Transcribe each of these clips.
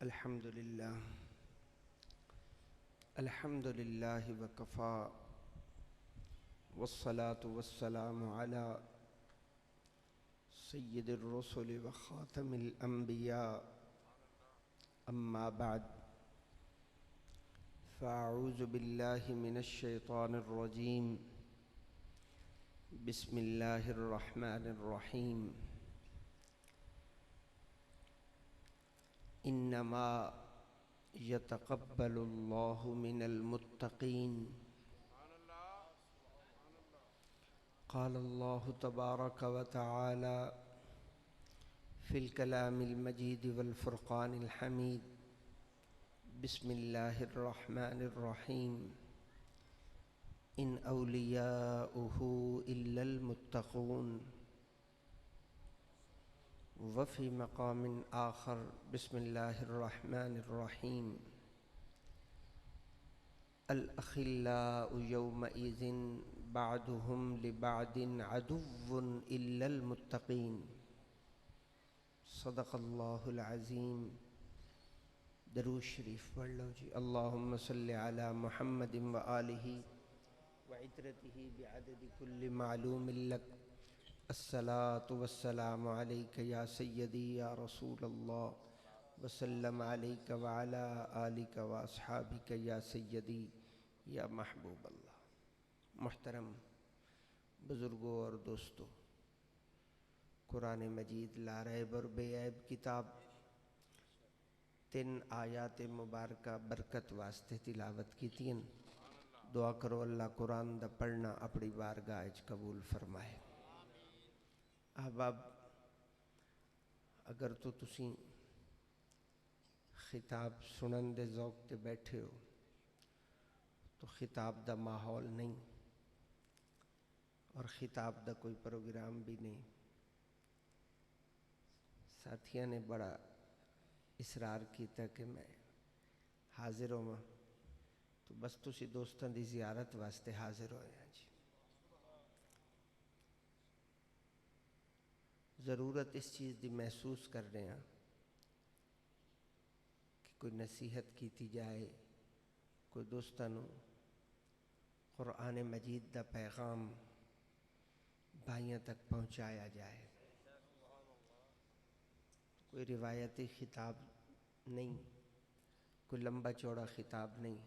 الحمد لله وكفى والصلاة والسلام على سيد الرسل وخاتم الأنبياء أما بعد فأعوذ بالله من الشيطان الرجيم بسم الله الرحمن الرحيم إنما يتقبل الله من المتقين قال الله تبارك وتعالى في الكلام المجيد والفرقان الحميد بسم الله الرحمن الرحيم إن أولياؤه إلا المتقون وفي مقام آخر بسم الله الرحمن الرحيم الأخلاء يومئذ بعضهم لبعض عدو إلا المتقين صدق الله العظيم. درود شریف پڑھ لو جی. اللهم صل على محمد وآلہ وعترته بعدد كل معلوم لك. الصلاة والسلام عليك يا سيدي يا رسول الله وسلم عليك وعلى آلك وأصحابك يا سيدي یا محبوب اللہ. محترم بزرگوں اور دوستو، قرآن مجید لا ریب اور بے عیب کتاب 3 آیات مبارکہ برکت واسطے تلاوت کی تین. دعا کرو اللہ قرآن دا پڑھنا اپنی بارگاہ وچ قبول فرمائے. احباب، اگر تو تسی خطاب سنن دے ذوق تے بیٹھے ہو تو خطاب دا ماحول نہیں اور خطاب دا کوئی پروگرام بھی نہیں. ساتھیاں نے بڑا اصرار کیتا کہ میں حاضر ہوں، تو بس تسی دوستاں دی زیارت واسطے حاضر ہوئے ہیں جی. ضرورت اس چیز دی محسوس کر رہے ہیں کہ کوئی نصیحت کیتی جائے، کوئی دوستاں نو قرآن مجید دا پیغام بھائیاں تک پہنچایا جائے. کوئی روایتی خطاب نہیں، کوئی لمبا چوڑا خطاب نہیں،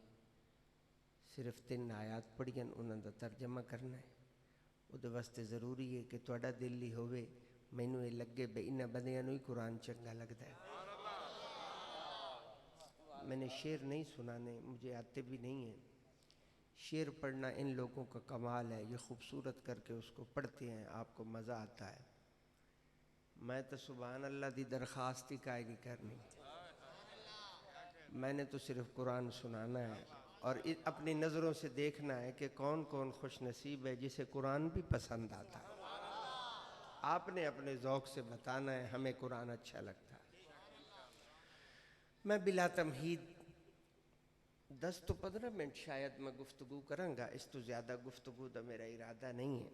صرف 3 آیات پڑھیں انہاں دا ترجمہ کرنا ہے. وہ دے واسطے ضروری ہے کہ تہاڈا دل ہی ہوئے مینوں یہ لگے بے انہاں بندیاں نوں ہی قرآن چنگا لگتا ہے. میں نے شعر نہیں سنانے، مجھے آتے بھی نہیں ہیں. شعر پڑھنا ان لوگوں کا کمال ہے، یہ خوبصورت کر کے اس کو پڑھتے ہیں، آپ کو مزہ آتا ہے. میں تو سبحان اللہ دی درخواست ہی کائے نہیں کرنی. میں نے تو صرف قرآن سنانا ہے اور اپنی نظروں سے دیکھنا ہے کہ کون کون خوش نصیب ہے جسے قرآن بھی پسند آتا ہے. آپ نے اپنے ذوق سے بتانا ہے ہمیں قرآن اچھا لگتا ہے. میں بلا تمہید 10 تو 15 منٹ شاید میں گفتگو کروں گا، اس تو زیادہ گفتگو دا میرا ارادہ نہیں ہے،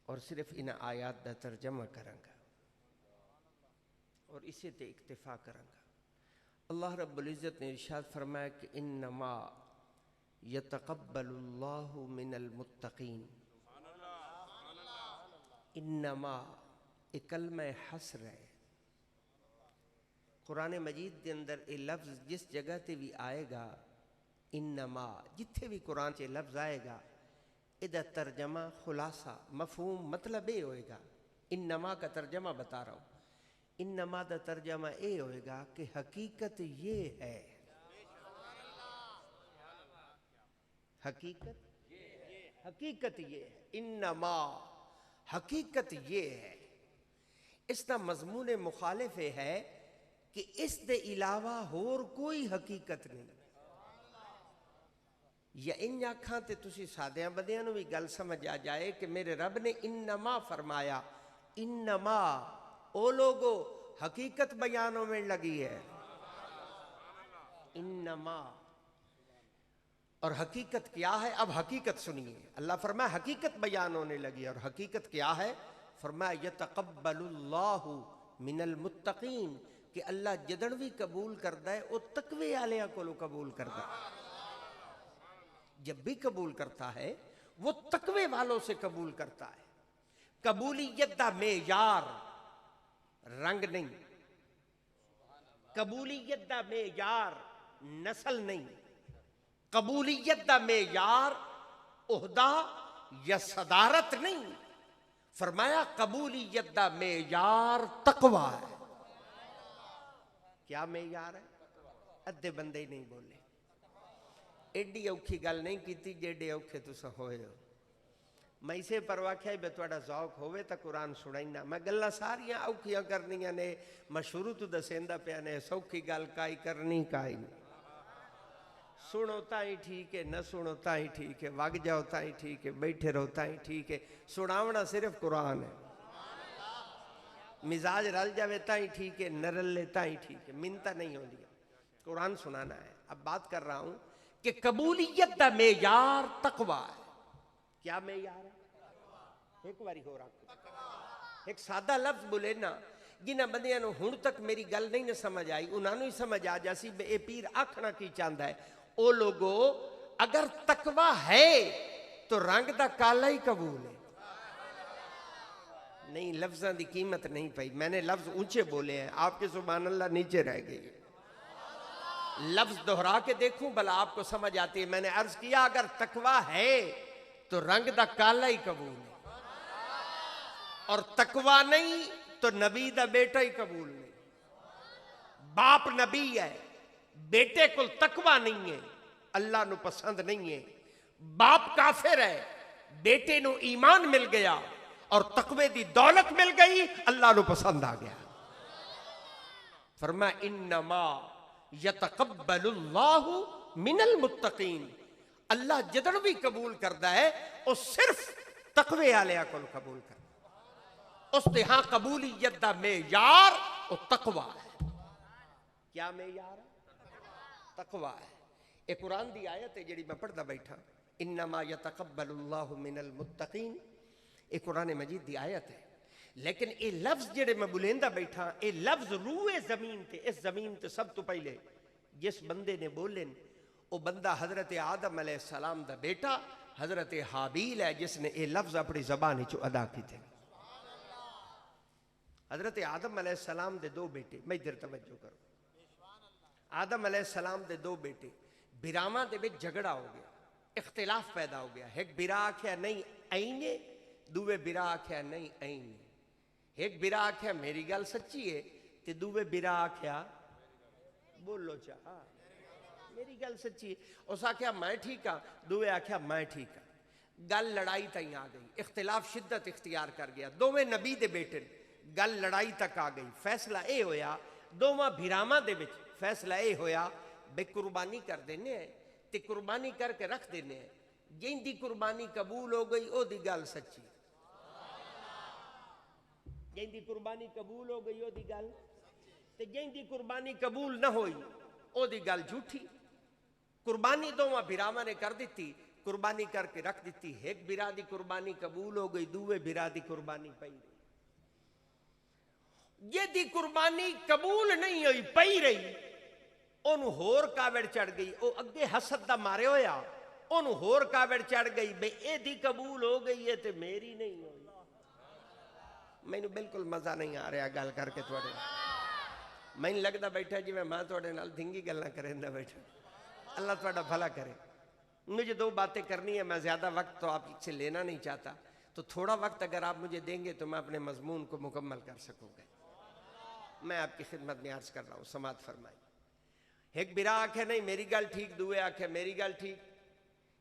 اور صرف ان آیات دا ترجمہ کروں گا اور اسے تے اکتفا کروں گا. اللہ رب العزت نے ارشاد فرمایا کہ انما یتقبل اللہ من المتقین. انما ایک کلمہ حصر ہے. قرآن مجید کے اندر یہ لفظ جس جگہ تے بھی آئے گا، انما جتھے بھی قرآن سے لفظ آئے گا، ادھا ترجمہ خلاصہ مفہوم مطلب یہ ہوئے گا. انما کا ترجمہ بتا رہا ہوں. انما دا ترجمہ یہ ہوئے گا کہ حقیقت یہ ہے. حقیقت یہ ہے. انما حقیقت یہ ہے. اس کا مضمون مخالف ہے کہ اس دے علاوہ اور کوئی حقیقت نہیں. یا ان آنکھاں تے تسی سادیاں بدیاں نو بھی گل سمجھ آ جائے کہ میرے رب نے انما فرمایا. انما او لوگو حقیقت بیانوں میں لگی ہے. انما اور حقیقت کیا ہے؟ اب حقیقت سنیے. اللہ فرمایا حقیقت بیان ہونے لگی. اور حقیقت کیا ہے؟ فرمایا یتقبل اللہ من المتقین. کہ اللہ جدن بھی قبول کرتا ہے وہ تقوی والوں کو قبول کرتا ہے. جب بھی قبول کرتا ہے وہ تقوی والوں سے قبول کرتا ہے. قبولیت دا معیار رنگ نہیں، قبولیت دا معیار نسل نہیں، قبولیت دا معیار عہدہ یا صدارت نہیں. فرمایا قبولیت دا معیار تقوی ہے. کیا معیار ہے؟ ادھے بندے ہی نہیں بولے. ایڈی اوکھی گل نہیں کیتی جیڈے اوکھے تساں ہوئے ہو. میں اسے پرواہ کیا بے تھوڑا ذوق ہوئے تا قرآن سنائینا. میں گلاں ساریاں اوکھیاں کرنیاں نے، میں شروع تو دسیندا پیا نے سوکھی گل کائی کرنی کائی نہیں. سنو تائیں ٹھیک ہے، نہ سنو تائیں ٹھیک ہے، وگ جاؤ تائیں ٹھیک ہے، بیٹھے رہو تائیں ٹھیک ہے. سناونا صرف قرآن ہے. مزاج رل جاوے تائیں ٹھیک ہے، نہ رلے تائیں ٹھیک ہے. منتا نہیں ہو لیا، قرآن سنانا ہے. اب بات کر رہا ہوں کہ قبولیت دا معیار تقوی ہے. کیا معیار ہے؟ ایک باری ہو رہا ایک سادہ لفظ بولے نا جنہ بندیاں نو ہن تک میری گل نہیں نہ سمجھ آئی انہاں نو ہی سمجھ آ جاسی بے اے پیر آکھنا کی چاہتا ہے. او لوگو اگر تقوی ہے تو رنگ دا کالا ہی قبول ہے. نہیں، لفظاں دی قیمت نہیں پئی. میں نے لفظ اونچے بولے ہیں، آپ کے سبحان اللہ نیچے رہ گئی. لفظ دہرا کے دیکھوں بلا آپ کو سمجھ آتی ہے. میں نے عرض کیا اگر تقوی ہے تو رنگ دا کالا ہی قبول ہے، اور تقوی نہیں تو نبی دا بیٹا ہی قبول نہیں. باپ نبی ہے، بیٹے کو تقوی نہیں ہے، اللہ نو پسند نہیں ہے. باپ کافر ہے، بیٹے نو ایمان مل گیا اور تقوی دی دولت مل گئی، اللہ نو پسند آ گیا. فرمایا انما یتقبل اللہ من المتقین. اللہ جدن بھی قبول کرتا ہے وہ صرف تقوی والوں کو قبول کرتا ہے. اس دے ہاں قبولیت دا معیار وہ تقوی ہے. کیا معیار ہے؟ تقوی ہے. ایک قرآن دی آیت ہے جڑی میں پڑھدا بیٹھا، انما یتقبل اللہ من المتقین. ایک قرآن مجید دی آیت ہے، لیکن اے لفظ جڑے میں بلیندا بیٹھا اے لفظ روئے زمین تے، اس زمین تے سب تو پہلے جس بندے نے بولے وہ بندہ حضرت آدم علیہ السلام دا بیٹا حضرت حابیل ہے، جس نے اے لفظ اپنی زبان چو ادا کی تھے. حضرت آدم علیہ السلام دے دو بیٹے، میں ادھر توجہ کرو. آدم علیہ السلام دے دو بیٹے، براواں دے وچ جھگڑا ہو گیا، اختلاف پیدا ہو گیا. ایک برا آکھیا نہیں اینے، دوے برا آکھیا نہیں اینے. ایک برا آکھیا میری گل سچی ہے تے دوے برا آکھیا بولو چاہا میری گل سچی ہے. اس آکھیا میں ٹھیک ہاں، دوے آکھیا میں ٹھیک ہاں. گل لڑائی تائیں آ گئی، اختلاف شدت اختیار کر گیا. دوویں نبی دے بیٹے، گل لڑائی تک آ گئی. فیصلہ اے ہویا دوواں بھراواں دے وچ، فیصلہ اے ہویا بے قربانی کر دینے ہیں تے قربانی کر کے رکھ دینے ہیں. جن دی قربانی قبول ہو گئی او دی گل سچی، جن دی قربانی قبول ہو گئی او دی گل، تے جن دی قربانی قبول نہ ہوئی او دی گل جھوٹھی. قربانی دوواں بھراواں نے کر دیتی، قربانی کر کے رکھ دیتی. ایک بھرا دی قربانی قبول ہو گئی، دووے بھرا دی قربانی پئی رہی. یہ دی قربانی قبول نہیں ہوئی پئی رہی، انہوں ہور کاوڑ چڑھ گئی. او اگے حسد دا مارے ہویا، انہوں ہور کاوڑ چڑھ گئی بے اے دی قبول ہو گئی ہے تے میری نہیں ہوئی. میں نے بالکل مزہ نہیں آ رہا گل کر کے تھوڑے. میں نے لگتا بیٹھا جی میں ماں تھوڑے نال دھنگی گلنا کریں دا بیٹھا. اللہ تھوڑا بھلا کرے. مجھے دو باتیں کرنی ہے، میں زیادہ وقت تو آپ سے لینا نہیں چاہتا، تو تھوڑا وقت اگر آپ مجھے دیں گے تو میں اپنے مضمون کو مکمل کر سکوں گا. میں آپ کی خدمت میں عرض کر رہا ہوں، سماعت فرمائی. ایک برا آکھے نہیں میری گل ٹھیک، دوے آکھے میری گل ٹھیک.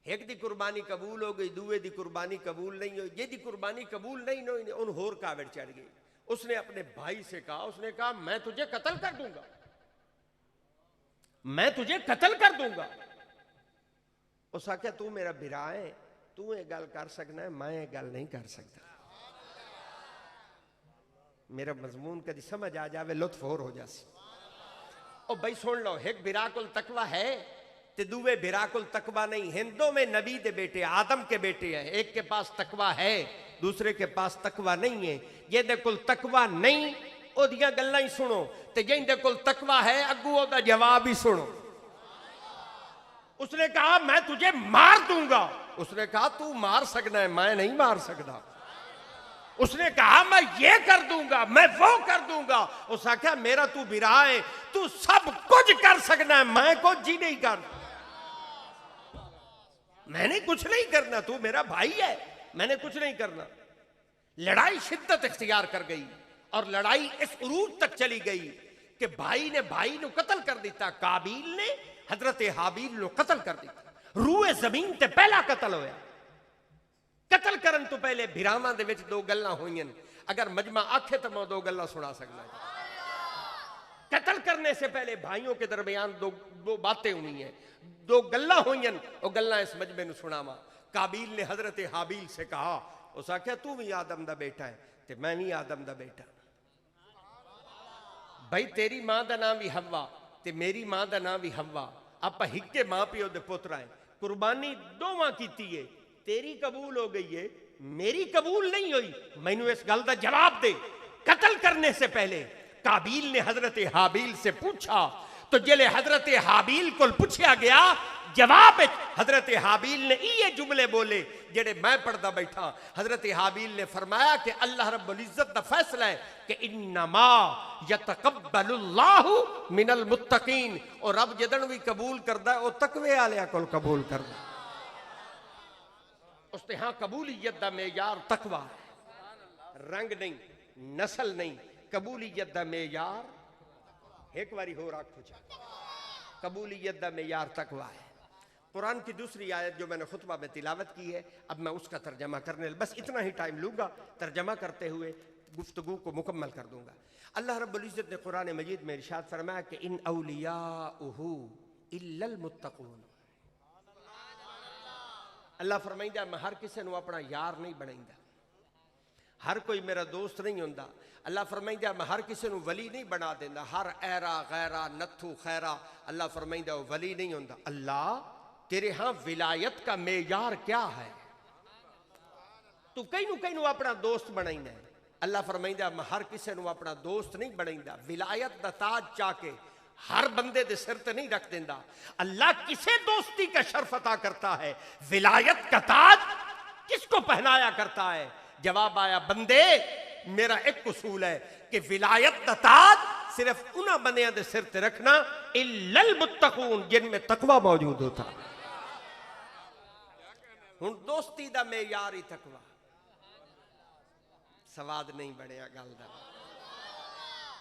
ایک دی قربانی قبول ہو گئی، دوے دی قربانی قبول نہیں ہوئی. یہ دی قربانی قبول نہیں ہوئی، ان ہور کاوڑ چڑھ گئی. اس نے اپنے بھائی سے کہا، اس نے کہا میں تجھے قتل کر دوں گا، میں تجھے قتل کر دوں گا. اس آکھیا تو میرا بھرا ہے، تو یہ گل کر سکنا ہے، میں یہ گل نہیں کر سکتا. میرا مضمون کدی سمجھ آ جاوے لطف اور ہو جاسی. او بھائی سن لو، ایک بھرا کل تقوی ہے تے دوے بھرا کل تقوی نہیں. ہندوں میں نبی دے بیٹے آدم کے بیٹے ہیں، ایک کے پاس تقوی ہے دوسرے کے پاس تقوی نہیں ہے. یہ دے کل تقوی نہیں، او دیاں گلاں ہی سنو تے جیندے کول تقوی ہے اگو او دا جواب ہی سنو. اس نے کہا میں تجھے مار دوں گا. اس نے کہا تو مار سکنا ہے میں نہیں مار سکتا. اس نے کہا میں یہ کر دوں گا میں وہ کر دوں گا. اس نے کہا میرا تو برا ہے تو سب کچھ کر سکنا ہے میں کچھ جی نہیں کر میں نے کچھ نہیں کرنا. تو میرا بھائی ہے میں نے کچھ نہیں کرنا. لڑائی شدت اختیار کر گئی اور لڑائی اس عروج تک چلی گئی کہ بھائی نے بھائی نو قتل کر دیتا. قابیل نے حضرت حابیل نو قتل کر دیتا. روئے زمین تے پہلا قتل ہویا. قتل کرن تو پہلے بھراواں دے وچ دو گلاں ہوئیں. اگر مجمع آکھے تو میں دو گلاں سنا سکنا. قتل کرنے سے پہلے بھائیوں کے درمیان دو باتیں ہوئی ہیں دو گلاں ہوئیں. وہ گلاں اس مجمع نو سناواں. قابیل نے حضرت حابیل سے کہا اس آکھیا تو بھی آدم دا بیٹا ہے تے میں بھی آدم دا بیٹا. بھائی تیری ماں دا نام بھی حوا تے میری ماں دا نام بھی حوا. آپا ہکے ماں پیو دے پتر ہیں. قربانی دوواں کیتی ہے. تیری قبول ہو گئی ہے میری قبول نہیں ہوئی. میں نے اس گل دا جواب دے. قتل کرنے سے پہلے قابیل نے حضرت حابیل سے پوچھا تو جلے حضرت حابیل کو پوچھا گیا جواب حضرت حابیل نے یہ جملے بولے جڑے میں پڑھتا بیٹھا. حضرت حابیل نے فرمایا کہ اللہ رب العزت دا فیصلہ ہے کہ انما یتقبل اللہ من المتقین. اور رب جدن بھی قبول کردا ہے او تقوی والےاں کول قبول کردا. اس نے ہاں قبولیت دا معیار تقوی ہے. رنگ نہیں نسل نہیں. قبولیت دا معیار ایک باری ہو رکھو قبولیت دا معیار تقوی ہے. قرآن کی دوسری آیت جو میں نے خطبہ میں تلاوت کی ہے اب میں اس کا ترجمہ کرنے بس اتنا ہی ٹائم لوں گا. ترجمہ کرتے ہوئے گفتگو کو مکمل کر دوں گا. اللہ رب العزت نے قرآن مجید میں ارشاد فرمایا کہ ان اولیاؤہ الا المتقون. اللہ فرمائندہ میں ہر کسی نو اپنا یار نہیں بنائندہ. ہر کوئی میرا دوست نہیں ہوندا. اللہ فرمائندہ میں ہر کسی نو ولی نہیں بنا دینا. ہر ایرا غیرہ نتھو خیرہ اللہ فرمائندہ وہ ولی نہیں ہوندا. اللہ تیرے ہاں ولایت کا معیار کیا ہے؟ تو کئی نو اپنا دوست بنائنا ہے. اللہ فرمائندہ میں ہر کسی نو اپنا دوست نہیں بنائندہ. ولایت دا تاج چاہ کے ہر بندے دے سر تے نہیں رکھ دیندہ. اللہ کسے دوستی کا شرف عطا کرتا ہے. ولایت کا تاج کس کو پہنایا کرتا ہے؟ جواب آیا بندے میرا ایک اصول ہے کہ ولایت دا تاج صرف انہاں بندیاں دے سر تے رکھنا الا المتقون جن میں تقوی موجود ہوتا. ہن دوستی دا معیار ہی تقوی. سواد نہیں بڑھیا گل دا.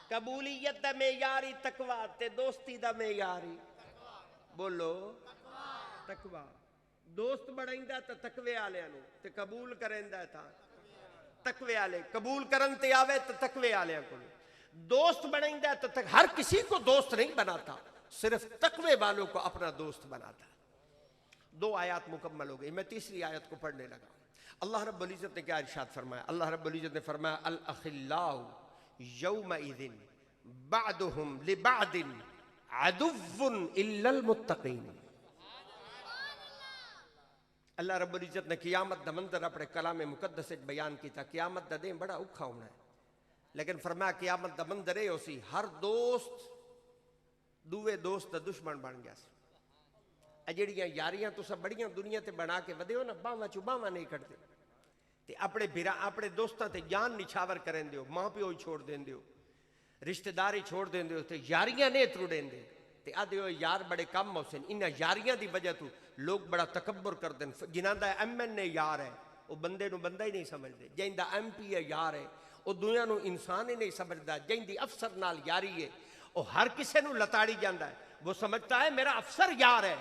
قبولیت دا معیار ہی تقوی تے دوستی دا معیار ہی بولو تقوی. دوست بڑھائندا تے تقوی والےاں نو تے قبول کریندا تھا تقوی والے. قبول کرن تے آوے تے تقوی والےاں کول. دوست بڑھائندا تے ہر کسی کو دوست نہیں بناتا صرف تقوی والوں کو اپنا دوست بناتا. دو آیات مکمل ہو گئی. میں تیسری آیت کو پڑھنے لگا. اللہ رب العزت نے کیا ارشاد فرمایا؟ اللہ رب العزت نے فرمایا الاخلاء یومئذ بعضهم لبعض عدو الا المتقین. اللہ رب العزت نے قیامت دا منظر اپنے کلام مقدس بیان کیتا. قیامت دا دن بڑا اوکھا ہونا ہے لیکن فرمایا قیامت دا منظر اے ہوسی ہر دوست دوے دوست دا دشمن بن گیا سی. جڑیاں یاریاں تو سب بڑیاں دنیا تے بنا کے ودے ہو نا باواں چوں باواں نہیں کٹتے تے اپنے دوستاں تے جان نچھاور کرن دیو. ماں پیو چھوڑ دین دیو رشتہ داری چھوڑ دین دیو تے یاریاں نہیں تروڑین دے تے آدھے ہو یار بڑے کم ہوسن. انہاں یاریاں دی وجہ تو لوگ بڑا تکبر کر دیں. جنہاں دا ایم این اے یار ہے وہ بندے نو بندہ ہی نہیں سمجھدے. جن دا ایم پی اے یار ہے وہ دنیا نو انسان ہی نہیں سمجھدا. جن دی افسر نال یاری ہے وہ ہر کسے نو لتاڑی جاندا ہے. وہ سمجھتا ہے میرا افسر یار ہے.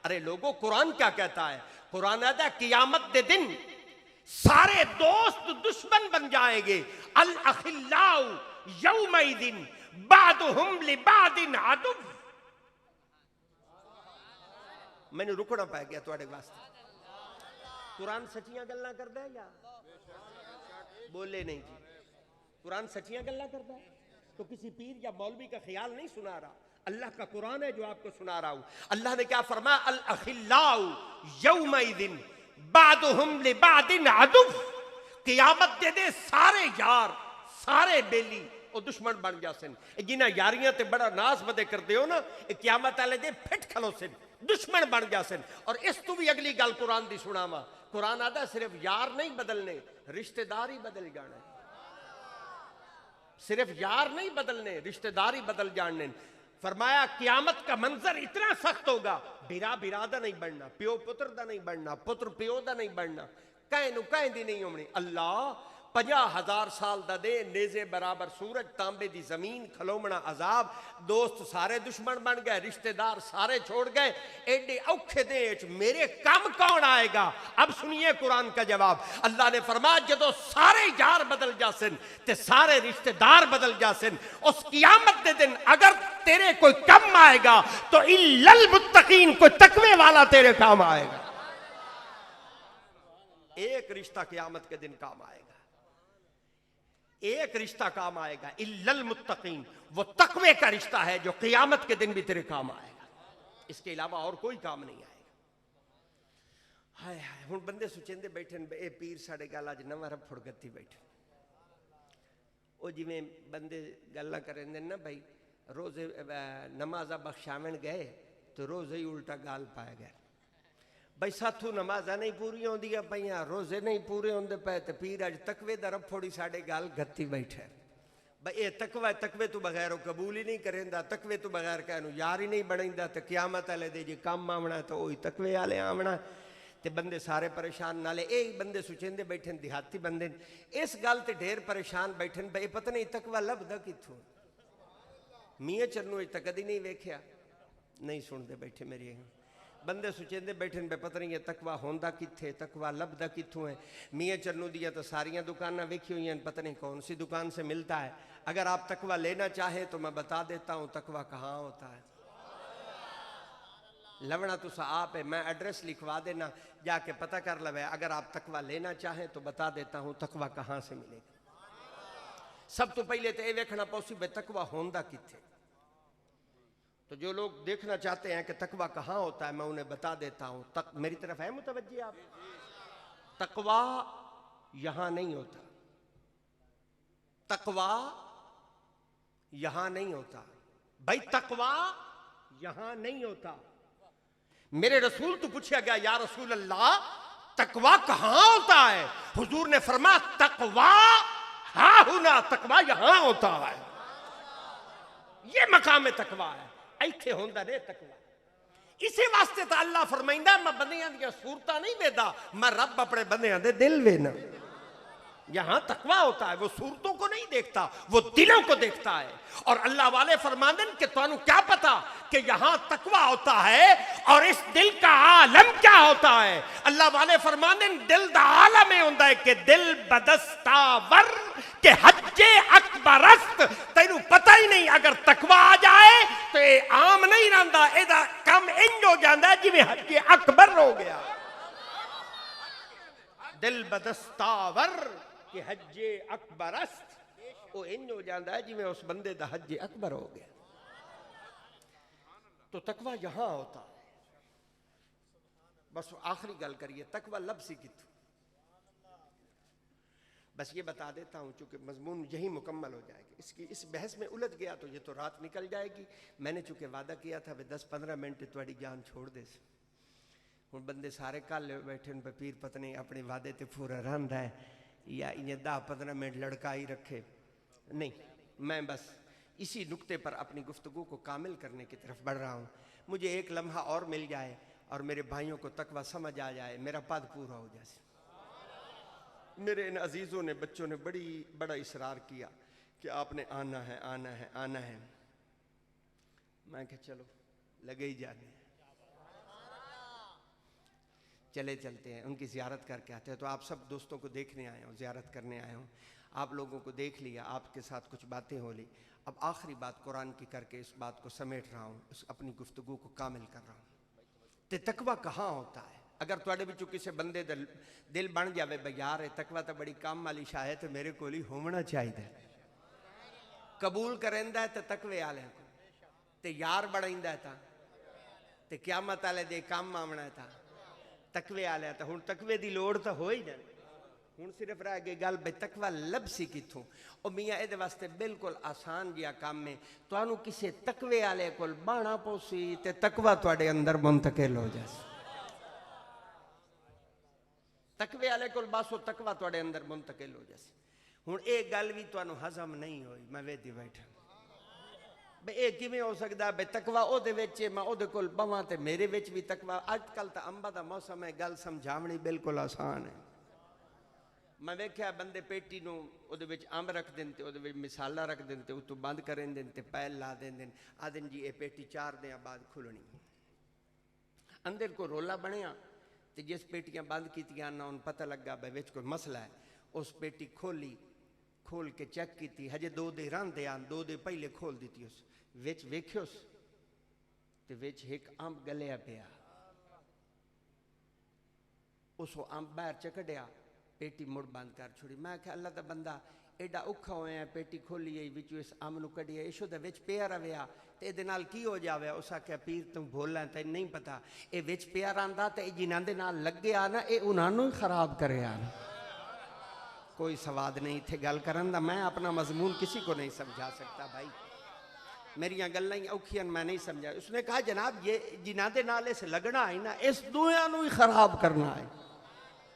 ارے لوگوں قرآن کیا کہتا ہے؟ قرآن آتا ہے قیامت دے دن سارے دوست دشمن بن جائیں گے. الاخلاء یومئذ بعضهم لبعض عدو. میں نے رکنا پا گیا تواڈے واسطے. قرآن سچیاں گلاں کردا ہے یا بولے نہیں جی؟ قرآن سچیاں گلاں کردا ہے تو کسی پیر یا مولوی کا خیال نہیں سنا رہا. اللہ کا قرآن ہے جو آپ کو سنا رہا ہوں. اللہ نے کیا فرمایا؟ الاخلاء یومئذ بعضهم لبعض عدو. قیامت دے دے سارے یار سارے بیلی وہ دشمن بن جا سن جنہ یاریاں تے بڑا ناز بدے کر دیو نا قیامت والے دے پھٹ کھلو سن دشمن بن جا سن اور اس تو بھی اگلی گل قرآن دی سناواں قرآن آدھا صرف یار نہیں بدلنے رشتہ دار ہی بدل جانا ہے صرف یار نہیں بدلنے رشتہ دار ہی بدل جانے فرمایا قیامت کا منظر اتنا سخت ہوگا بیرا بیرا دا نہیں بڑھنا پیو پتر دا نہیں بڑھنا پتر پیو دا نہیں بڑھنا کہیں نو کہیں دی نہیں ہونی اللہ 50,000 سال دا دے نیزے برابر سورج تانبے دی زمین کھلومنا عذاب دوست سارے دشمن بن گئے رشتہ دار سارے چھوڑ گئے ایڈے اوکھے دے میرے کام کون آئے گا اب سنیے قرآن کا جواب اللہ نے فرمایا جدو سارے یار بدل جاسن تے سارے رشتہ دار بدل جاسن اس قیامت دے دن اگر تیرے کوئی کم آئے گا تو الا المتقین کوئی تقوی والا تیرے کام آئے گا ایک رشتہ قیامت کے دن کام آئے گا ایک رشتہ کام آئے گا الا المتقین وہ تقوی کا رشتہ ہے جو قیامت کے دن بھی تیرے کام آئے گا اس کے علاوہ اور کوئی کام نہیں آئے گا ہائے ہائے ہن بندے سوچندے بیٹھن اے پیر ساڈے گل اج نواں رب پھڑگتی بیٹھے او جویں بندے گلاں کرندے نا بھائی روزے نمازاں بخشاون گئے تو روزے ہی الٹا گال پائے گئے بھائی ساتھوں نمازاں نہیں پوری ہوندیاں پیاں روزے نہیں پورے ہوندے پے تے پیر اج تقوی دا رب پھوڑی ساڈے گال گتی بیٹھے بھائی اے تقوی تو بغیر وہ قبول ہی نہیں کریندا تقوی تو بغیر کہنو یار ہی نہیں بنیندا تے قیامت والے دے جے کام آونا تے وہی تقوی والے آونا تے بندے سارے پریشان نالے اے بندے سوچندے بیٹھن دیہاتی بندے اس گل تے ڈھیر پریشان بیٹھن بھائی پتہ نہیں تقوی لبدا کتھوں میاں چنو اج تک کدی نہیں ویکھیا نہیں سنتے بیٹھے میری بندے سوچندے بیٹھن بے پتہ نہیں یہ تقوی ہوندا کتھے تقوی لبدا کتھوں ہے میاں چنو دیا تو ساریاں دکاناں ویکھی ہوئی ہیں پتہ نہیں کون سی دکان سے ملتا ہے اگر آپ تقوی لینا چاہیں تو میں بتا دیتا ہوں تقوی کہاں ہوتا ہے لونا تو آپ ہے میں ایڈریس لکھوا دینا جا کے پتہ کر لوے اگر آپ تقوی لینا چاہیں تو بتا دیتا ہوں تقوی کہاں سے ملے گا سب تو پہلے تو یہ ویکھنا پوسی بے تقوی ہوندا کتھے تو جو لوگ دیکھنا چاہتے ہیں کہ تقوی کہاں ہوتا ہے میں انہیں بتا دیتا ہوں میری طرف ہے متوجہ آپ تقوی یہاں نہیں ہوتا تقوی یہاں نہیں ہوتا بھائی تقوی یہاں نہیں ہوتا میرے رسول تو پوچھا گیا یا رسول اللہ تقوی کہاں ہوتا ہے حضور نے فرمایا تقوی ہاں ہونا تقوی یہاں ہوتا ہے یہ مقام تقوی ہے ایتھے ہوندا رہے تقوی اسی واسطے تو اللہ فرمائندا میں بندیاں دی صورتاں نہیں ویدا میں رب اپنے بندیاں دے دل وینا یہاں تقوی ہوتا ہے وہ صورتوں کو نہیں دیکھتا وہ دلوں کو دیکھتا ہے اور اللہ والے فرماندن کہ تانوں کیا پتا کہ یہاں تقوی ہوتا ہے اور اس دل کا عالم کیا ہوتا ہے اللہ والے فرماندن دل دا عالم ہوندا ہے کہ دل بدستاور کہ حج اکبرست تینوں پتہ ہی نہیں اگر تقوی آ جائے تو یہ عام نہیں رہندا اے دا کم انج ہو جاندا ہے جویں حج اکبر ہو گیا دل بدستاور کہ حج اکبرست وہ انج ہو جاندا ہے جی میں اس بندے دا حج اکبر ہو گیا تو تقوی یہاں ہوتا ہے بس آخری گل کریے تقوی لفظی کتوں بس یہ بتا دیتا ہوں چونکہ مضمون یہی مکمل ہو جائے گا اس بحث میں الجھ گیا تو یہ تو رات نکل جائے گی میں نے چونکہ وعدہ کیا تھا 10-15 منٹ تھوڑی جان چھوڑ دے سے ہوں بندے سارے کل بیٹھے ان پہ پیر پتنی اپنے وعدے تے پورا رہندا ہے یا انہیں 10-15 منٹ لڑکا ہی رکھے نہیں میں بس اسی نقطے پر اپنی گفتگو کو کامل کرنے کی طرف بڑھ رہا ہوں مجھے ایک لمحہ اور مل جائے اور میرے بھائیوں کو تقوی سمجھ آ جائے میرا پد پورا ہو جائے میرے ان عزیزوں نے بچوں نے بڑا اصرار کیا کہ آپ نے آنا ہے آنا ہے آنا ہے میں کہ چلو لگے ہی جانے چلے چلتے ہیں ان کی زیارت کر کے آتے ہیں تو آپ سب دوستوں کو دیکھنے آئے ہوں زیارت کرنے آئے ہوں آپ لوگوں کو دیکھ لیا آپ کے ساتھ کچھ باتیں ہو لی اب آخری بات قرآن کی کر کے اس بات کو سمیٹ رہا ہوں اپنی گفتگو کو کامل کر رہا ہوں تے تقوی کہاں ہوتا ہے اگر تواڈے وچوں کسے بندے دل بن جاوے بھئی یار اے تقوی تے بڑی کام والی شاہ ہے تے میرے کول ہی ہونا چاہیے قبول کریندا ہے تے تقوی والے کو تے یار بنیندا ہے تے قیامت والے دے کام آونا ہے تقوی والے تے ہن تقوی دی لوڑ تے ہو ہی جائے ہوں صرف رہ گئی گل بے تقوی لبسی کتوں او میاں اے دے واسطے بالکل آسان جیا کام ہے تانوں کسے تقوی والے کول بانا پوسی تے تقوی تواڈے اندر منتقل ہو جاسی تقوی والے کول باسو تقوی تواڈے اندر منتقل ہو جاسی ہوں اے گل بھی تانوں ہضم نہیں ہوئی میں ویدی بیٹھا بے اے کیویں ہو سکدا بے تقوی او دے وچ میں او دے کول بواں تے میرے وچ بھی تقوی اج کل تا انبا دا موسم ہے گل سمجھاونی بالکل آسان ہے میں ویکھیا بندے پیٹی نو او دے وچ امب رکھ دین تے او دے وچ مسالہ رکھ دین تے اتوں بند کرن دین تے پیل لا دین آدن جی اے پیٹی 4 دن بعد کھلنی اندر کو رولا بنیا تے جس پیٹیاں بند کیتیاں نہ ان پتہ لگا بے وچ کوئی مسئلہ ہے اس پیٹی کھولی کھول کے چیک کیتی ہجے 2 دے راندے آن 2 دے پہلے کھول دیتی اس وچ ویکھیوس تے وچ ایک امب گلیا پیا اس امب باہر چکڑیا پیٹی مڑ بند کر چھوڑی میں کہ اللہ دا بندہ ایڈا اوکھا ہویا ہے پیٹی کھولی ہے وچوں اس امب نو کڈیا ایشو دے وچ پیا رہیا تے دے نال کی ہو جاوے اس آکھیا پیر تم بھولا تے نہیں پتا اے وچ پیا رہندا تے جنہاں دے نال لگیا نا اے انہاں نوں ہی خراب کریا نا کوئی سواد نہیں تھے گل کرن دا میں اپنا مضمون کسی کو نہیں سمجھا سکتا بھائی میریاں گلاں اوکھیاں میں نہیں سمجھا اس نے کہا جناب یہ جنہاں دے نال اس لگنا ہے نا اس دویاں نوں ہی خراب کرنا ہے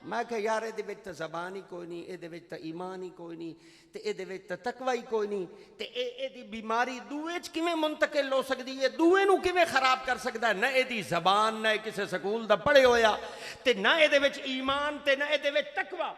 میں کہ یار اے دے وچ تے زبان ہی کوئی نہیں اے دے وچ تے ایمان ہی کوئی نہیں تے اے دے وچ تے تقوی ہی کوئی نہیں تے اے دی بیماری دوے وچ کیویں منتقل ہو سکدی ہے دوے نوں کیویں خراب کر سکدا ہے نہ اے دی زبان نہ کسے سکول دا پڑھے ہویا تے نہ اے دے وچ ایمان تے نہ اے دے وچ تقوی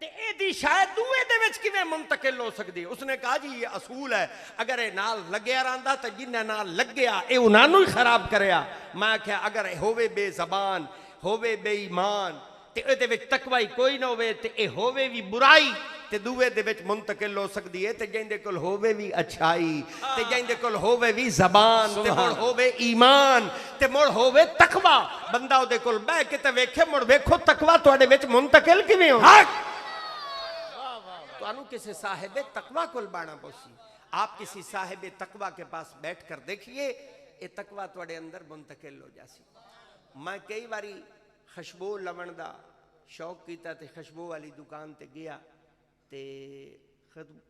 تے اے دی شاید دوے دے وچ کیویں منتقل ہو سکدی اس نے کہا جی یہ اصول ہے اگر اے نال لگیا رہندا تے جنہاں نال لگیا اے انہاں نوں ہی خراب کریا میں کہ اگر ہووے بے زبان ہووے بے ایمان تے اے دے وچ تقوی کوئی نہ ہووے تے اے ہووے بھی برائی تے دوے دے وچ منتقل ہو سکدی ہے تے جیندے کول ہووے بھی اچھائی تے جیندے کول ہووے بھی زبان تے مڑ ہووے ایمان تے مڑ ہووے تقوی بندہ او دے کول بیٹھ کے تے ویکھے مڑ ویکھو تقوی تواڈے وچ منتقل کیویں ہو تانوں کسی صاحب تقوی کول بانا پوسی آپ کسی صاحب تقوی کے پاس بیٹھ کر دیکھیے اے تقوی تواڈے اندر منتقل ہو جاسی میں کئی باری خشبو لون دا شوق کیتا تے خشبو والی دکان تے گیا تے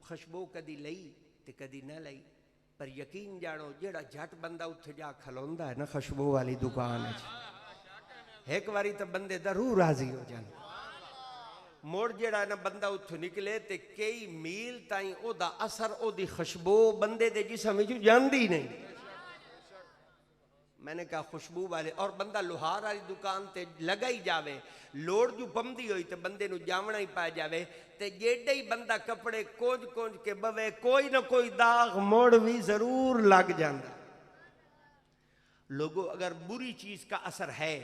خشبو کدی لئی تے کدی نہ لئی پر یقین جانو جیڑا جھٹ بندہ اتھے جا کھلوندا ہے نا خشبو والی دکان ہے ایک باری تے بندے ضرور راضی ہو جان موڑ جیڑا نا بندہ اتھے نکلے تے کئی میل تائیں او دا اثر او دی خشبو بندے دے جسم وچ جاندی نہیں میں نے کہا خوشبو والے اور بندہ لوہار والی دکان تے لگا ہی جاوے لوڑ جو پمدی ہوئی تے بندے نو جاونا ہی پا جاوے تے جیڑے ہی بندہ کپڑے کونج کونج کے بوے کوئی نہ کوئی داغ موڑ بھی ضرور لگ جاندہ لوگوں اگر بری چیز کا اثر ہے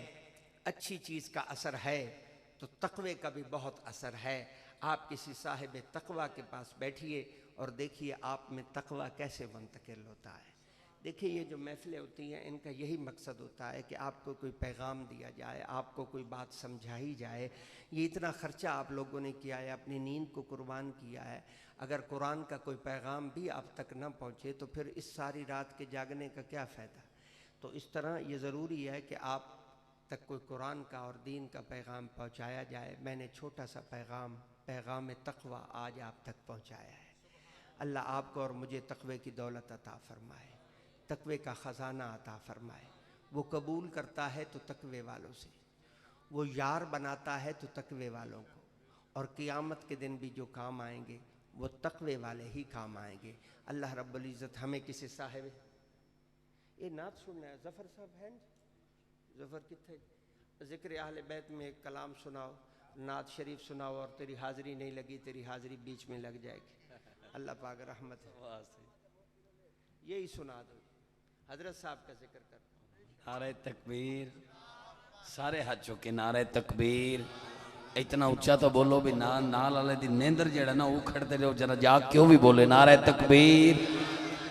اچھی چیز کا اثر ہے تو تقوی کا بھی بہت اثر ہے آپ کسی صاحب تقوی کے پاس بیٹھیے اور دیکھیے آپ میں تقوی کیسے منتقل ہوتا ہے دیکھیے یہ جو محفلیں ہوتی ہیں ان کا یہی مقصد ہوتا ہے کہ آپ کو کوئی پیغام دیا جائے آپ کو کوئی بات سمجھائی جائے یہ اتنا خرچہ آپ لوگوں نے کیا ہے اپنی نیند کو قربان کیا ہے اگر قرآن کا کوئی پیغام بھی آپ تک نہ پہنچے تو پھر اس ساری رات کے جاگنے کا کیا فائدہ تو اس طرح یہ ضروری ہے کہ آپ تک کوئی قرآن کا اور دین کا پیغام پہنچایا جائے میں نے چھوٹا سا پیغام تقوی آج آپ تک پہنچایا ہے اللہ آپ کو اور مجھے تقوی کی دولت عطا فرمائے تقوی کا خزانہ عطا فرمائے وہ قبول کرتا ہے تو تقوی والوں سے وہ یار بناتا ہے تو تقوی والوں کو اور قیامت کے دن بھی جو کام آئیں گے وہ تقوی والے ہی کام آئیں گے اللہ رب العزت ہمیں کسی صاحب یہ نعت سننا ہے ظفر صاحب ہیں ظفر کتنے ذکر اہل بیت میں ایک کلام سناؤ نعت شریف سناؤ اور تیری حاضری نہیں لگی تیری حاضری بیچ میں لگ جائے گی اللہ پاک رحمت ہے یہی سنا دو حضرت صاحب کا ذکر کر نعرہ تکبیر سارے ہاتھ چوکے نعرہ تکبیر اتنا اچھا تو بولو بھی نال والے دی نیندر جڑا نا وہ کھڑتے رہو جنا جاگ کیوں بھی بولے نعرہ تکبیر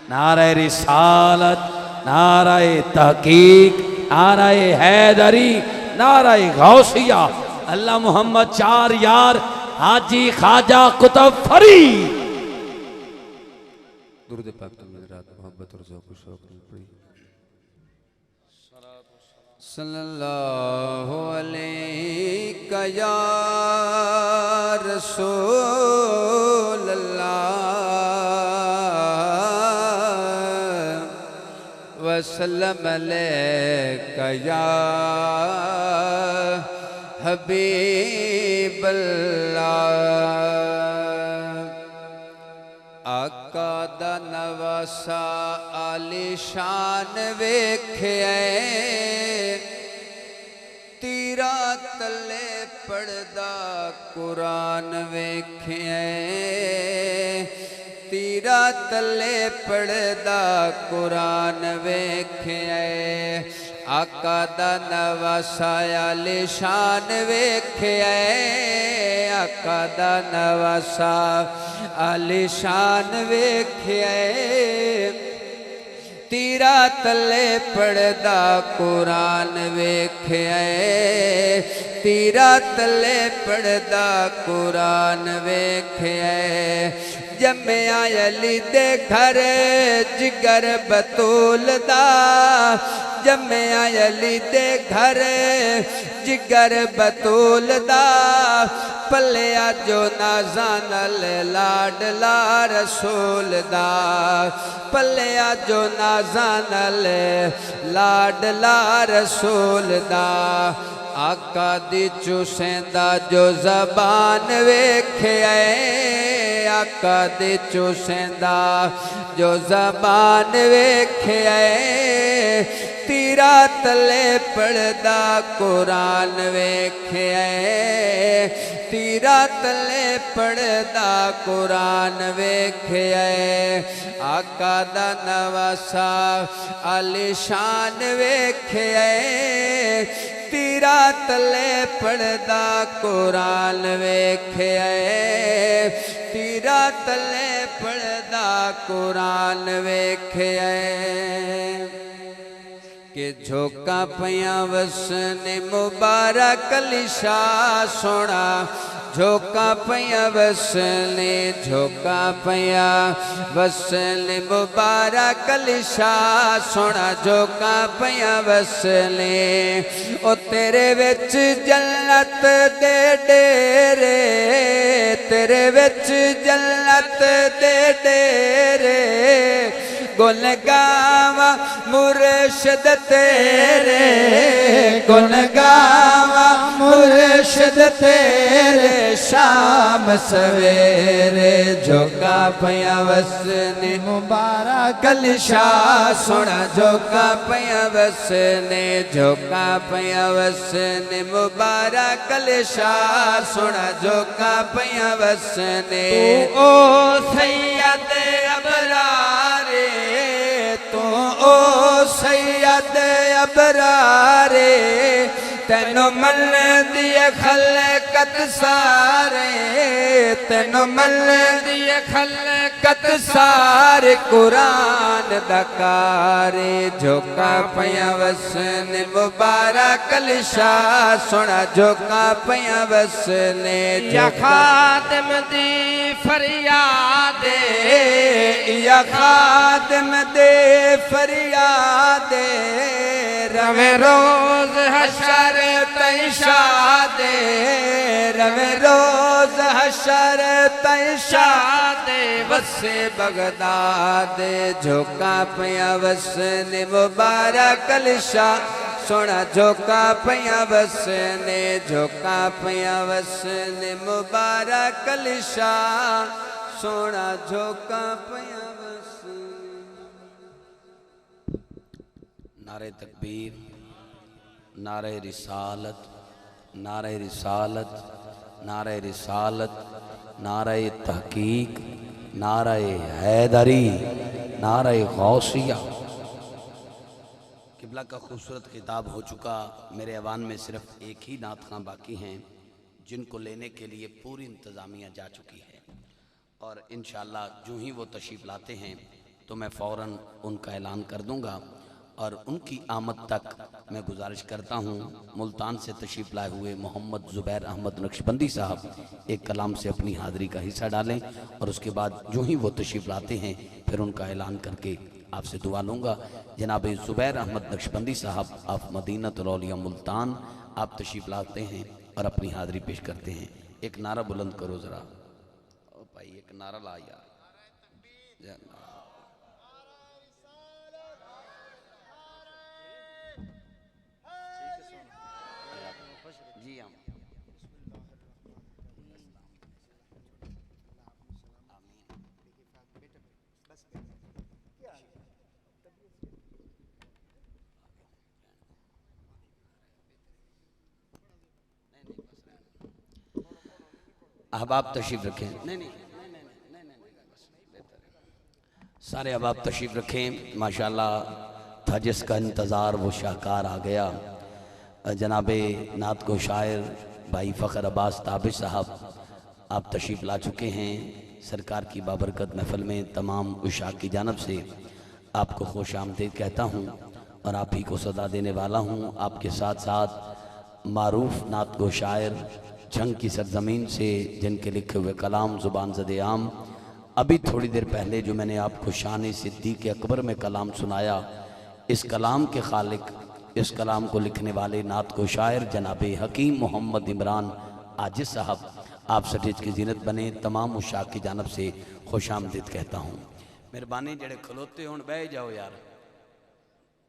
نعرہ رسالت نعرہ تحقیق نعرہ حیدری نعرہ غوثیہ اللہ محمد چار یار حاجی خواجہ قطب فرید درود پاک تو رات محبت اور ذوق و شوق میں پڑھی صلی اللہ علیہ یا رسول اللہ وسلم علیک یا حبیب اللہ آقا دا نواسا عالی شان ویکھے تیرا تلے پڑھدا قرآن ویکھے تیرا تلے پڑھدا قرآن ویکھے آقا دا نواسا عالی شان ویکھے آقا دا نواسا عالی شان ویکھے تیرا تلے پڑھدا قرآن ویکھے تیرا تلے پڑھدا قرآن ویکھے جمعہ علی دے گھر جگر بطول دا جمعہ علی دے گھر جگر بطول دا پلیا جو نازان لاڈلا رسول دا پلیا جو نازان لاڈلا رسول دا آقا دی چوسیندا جو زبان ویکھے آقا دی چوسیندا جو زبان ویکھے تیرا تلے پڑھدا قرآن ویکھے تیرا تلے پڑھدا قرآن ویکھے آقا دا نواسا عالی شان ویکھے تیرا تلے پڑھدا قرآن ویکھے تیرا تلے پڑھدا قرآن ویکھے کہ جھوکا پیاں وسن مبارک علی شاہ سونا جھوکا پیاں وسن جھوکا پیاں وسن مبارک علی شاہ سونا جھوکا پیاں وسن او تیرے وچ جنت دے ڈیرے تیرے وچ جنت دے ڈیرے گل گاواں مرشد تیرے گل گاواں مرشد تیرے شام سویرے جھوکا پیاں وسن مبارک علی شاہ سونا جھوکا پیاں وسن جھوکا پیاں وسن مبارک علی شاہ سونا جھوکا پیاں وسن او سید ابرار تو او سید ابرار تینو من دی خلقت سارے تینو من دی خلقت سارے قرآن دکارے جھوکا پیاں وسن مبارک علی شاہ سونا جھوکا پیاں وسن یا خادم دی فریاد یا خادم دے فریاد روے روز حشر تیشاد روے روز حشر تیشاد وسے بغداد جھوکا پیاں وسن مبارک علی شاہ سونا جھوکا پیاں وسن جھوکا پیاں وسن مبارک علی شاہ سونا جھوکا پیاں وسن نعرہ تکبیر نعرہ رسالت نعرہ رسالت نعرہ رسالت نعرہ تحقیق نعرہ حیدری نعرہ غوثیہ قبلہ کا خوبصورت خطاب ہو چکا میرے ایوان میں صرف ایک ہی نعت خواں باقی ہیں جن کو لینے کے لیے پوری انتظامیہ جا چکی ہے اور انشاءاللہ جو ہی وہ تشریف لاتے ہیں تو میں فوراً ان کا اعلان کر دوں گا اور ان کی آمد تک میں گزارش کرتا ہوں ملتان سے تشریف لائے ہوئے محمد زبیر احمد نقشبندی صاحب ایک کلام سے اپنی حاضری کا حصہ ڈالیں اور اس کے بعد جو ہی وہ تشریف لاتے ہیں پھر ان کا اعلان کر کے آپ سے دعا لوں گا. جناب زبیر احمد نقشبندی صاحب آپ مدینہ الاولیاء ملتان آپ تشریف لاتے ہیں اور اپنی حاضری پیش کرتے ہیں. ایک نعرہ بلند کرو ذرا او بھائی ایک نعرہ لا یار جی ہم احباب تشریف رکھیں سارے احباب تشریف رکھیں ماشاءاللہ تھا جس کا انتظار وہ شاہکار آ گیا جناب نعت کو شاعر بھائی فخر عباس تابش صاحب آپ تشریف لا چکے ہیں سرکار کی بابرکت محفل میں تمام عشاق کی جانب سے آپ کو خوش آمدید کہتا ہوں اور آپ ہی کو صدا دینے والا ہوں آپ کے ساتھ ساتھ معروف نعت کو شاعر جنگ کی سرزمین سے جن کے لکھے ہوئے کلام زبان زد عام ابھی تھوڑی دیر پہلے جو میں نے آپ کو شان صدیق اکبر میں کلام سنایا اس کلام کے خالق اس کلام کو لکھنے والے نعت کو شاعر جناب حکیم محمد عمران عاجز صاحب آپ سٹیج کی زینت بنے تمام عشاق کی جانب سے خوش آمدید کہتا ہوں مہربانی جڑے کھلوتے ہون بہ جاؤ یار